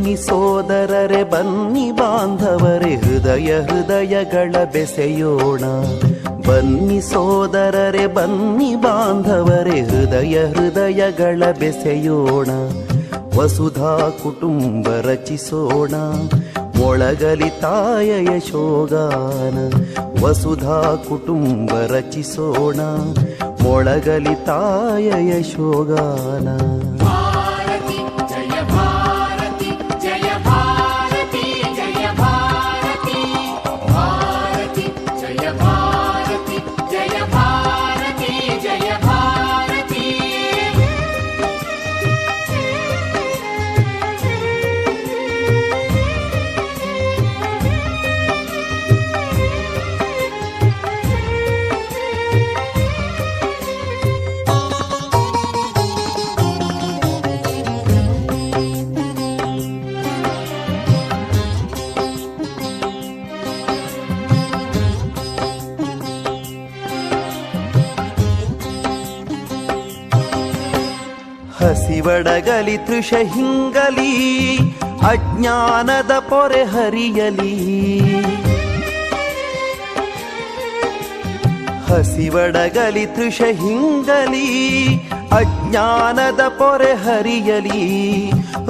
ಬನ್ನಿ ಸೋದರರೆ ಬನ್ನಿ ಬಾಂಧವರೇ ಹೃದಯ ಹೃದಯಗಳ ಬೆಸೆಯೋಣ. ಬನ್ನಿ ಸೋದರರೆ ಬನ್ನಿ ಬಾಂಧವರೇ ಹೃದಯ ಹೃದಯಗಳ ಬೆಸೆಯೋಣ. ವಸುಧಾ ಕುಟುಂಬ ರಚಿಸೋಣ ಮೊಳಗಲಿ ತಾಯ ಯಶೋಗಾನ. ವಸುಧಾ ಕುಟುಂಬ ರಚಿಸೋಣ ಮೊಳಗಲಿ ತಾಯ ಯಶೋಗಾನ. ಹಸಿವಡಗಲಿ ತೃಷ ಹಿಂಗಲಿ ಅಜ್ಞಾನದ ಪೊರೆ ಹರಿಯಲಿ. ಹಸಿವಡಗಲಿ ತೃಷ ಹಿಂಗಲಿ ಅಜ್ಞಾನದ ಪೊರೆ ಹರಿಯಲಿ.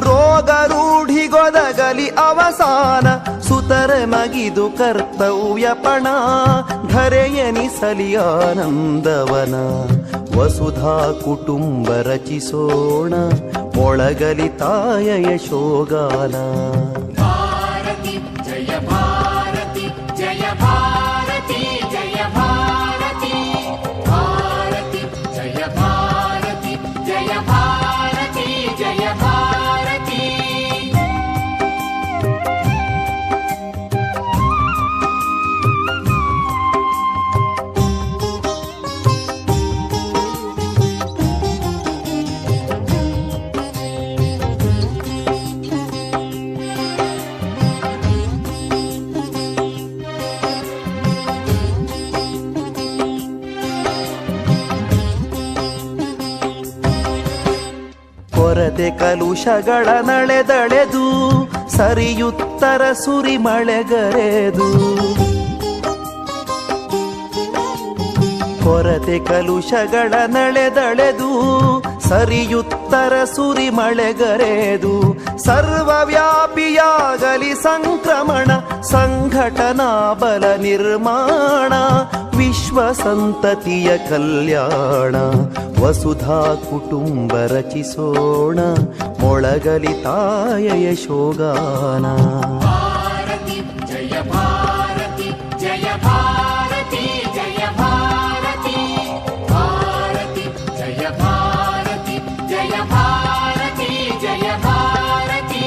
ರೋಗ ರೂಢಿಗೊದಗಲಿ ಅವಸಾನ ಸುತರೆ ಮಗಿದು ಕರ್ತವ್ಯಪಣ. ಧರೆಯನಿಸಲಿ ಆನಂದವನ ವಸುಧಾ ಕುಟುಂಬ ರಚಿಸೋಣ ಮೊಳಗಲಿ ತಾಯ ಯಶೋಗಾನ. ಭಾರತಿ ಜಯ ಭಾರತಿ ಜಯ ಭಾರತಿ ಜಯ ಭಾರತಿ. ಭಾರತಿ ಜಯ ಭಾರತಿ ಜಯ ಭಾರತಿ ಜಯ ಭಾರತಿ. ಕೊರತೆ ಕಲುಷಗಳ ನಳೆದಳೆದು ಸರಿಯುತ್ತರ ಸುರಿ ಮಳೆಗರೆದು. ಕೊರತೆ ಕಲುಷಗಳ ನಳೆದಳೆದು ಸರಿಯುತ್ತರ ಸುರಿ ಮಳೆಗರೆದು. ಸರ್ವವ್ಯಾಪಿಯಾಗಲಿ ಸಂಕ್ರಮಣ ಸಂಘಟನಾ ಬಲ ನಿರ್ಮಾಣ. ವಿಶ್ವ ಸಂತತಿಯ ಕಲ್ಯಾಣ ವಸುಧಾ ಕುಟುಂಬ ರಚಿಸೋಣ ಮೊಳಗಲಿ ತಾಯ ಯಶೋಗಾನ. ಭಾರತಿ ಜಯ ಭಾರತಿ ಜಯ ಭಾರತಿ ಜಯ ಭಾರತಿ. ಭಾರತಿ ಜಯ ಭಾರತಿ ಜಯ ಭಾರತಿ ಜಯ ಭಾರತಿ.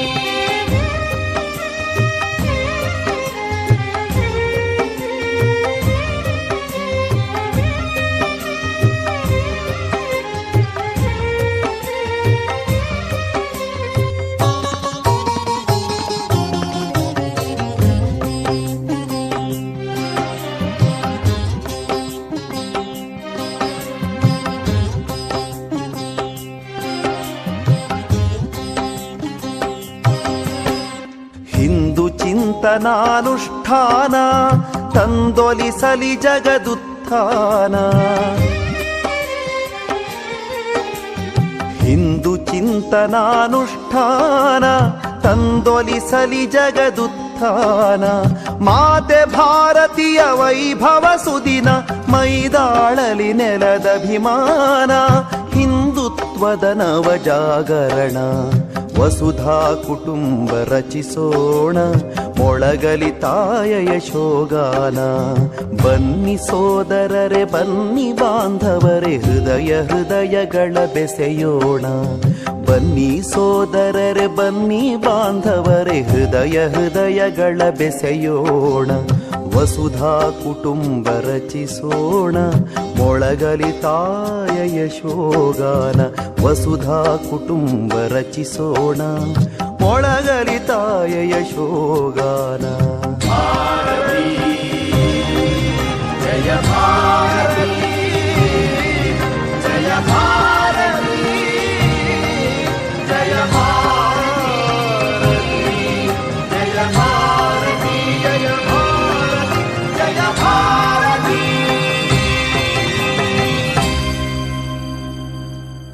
ಹಿಂದು ಚಿಂತನಾನುಷ್ಠಾನ ತಂದೊಲಿಸಲಿ ಜಗದುತ್ಥಾನ. ಹಿಂದು ಚಿಂತನಾನುಷ್ಠಾನ ತಂದೊಲಿಸಲಿ ಜಗದುತ್ಥಾನ. ಮಾತೆ ಭಾರತೀಯ ವೈಭವ ಸುದಿನ ಮೈದಾಳಲಿ ನೆಲದಭಿಮಾನ. ಹಿಂದುತ್ವದ ನವ ಜಾಗರಣ ವಸುಧಾ ಕುಟುಂಬ ರಚಿಸೋಣ ಮೊಳಗಲಿ ತಾಯ ಯಶೋಗಾನ. ಬನ್ನಿ ಸೋದರರೆ ಬನ್ನಿ ಬಾಂಧವರೇ ಹೃದಯ ಹೃದಯಗಳ ಬೆಸೆಯೋಣ. ಬನ್ನಿ ಸೋದರರೆ ಬನ್ನಿ ಬಾಂಧವರೇ ಹೃದಯ ಹೃದಯಗಳ ಬೆಸೆಯೋಣ. ವಸುಧಾ ಕುಟುಂಬ ರಚಿಸೋಣ ಮೊಳಗಲಿ ತಾಯ ಯಶೋಗಾನ. ವಸುಧಾ ಕುಟುಂಬ ರಚಿಸೋಣ ಮೊಳಗಲಿ ತಾಯ ಯಶೋಗಾನ.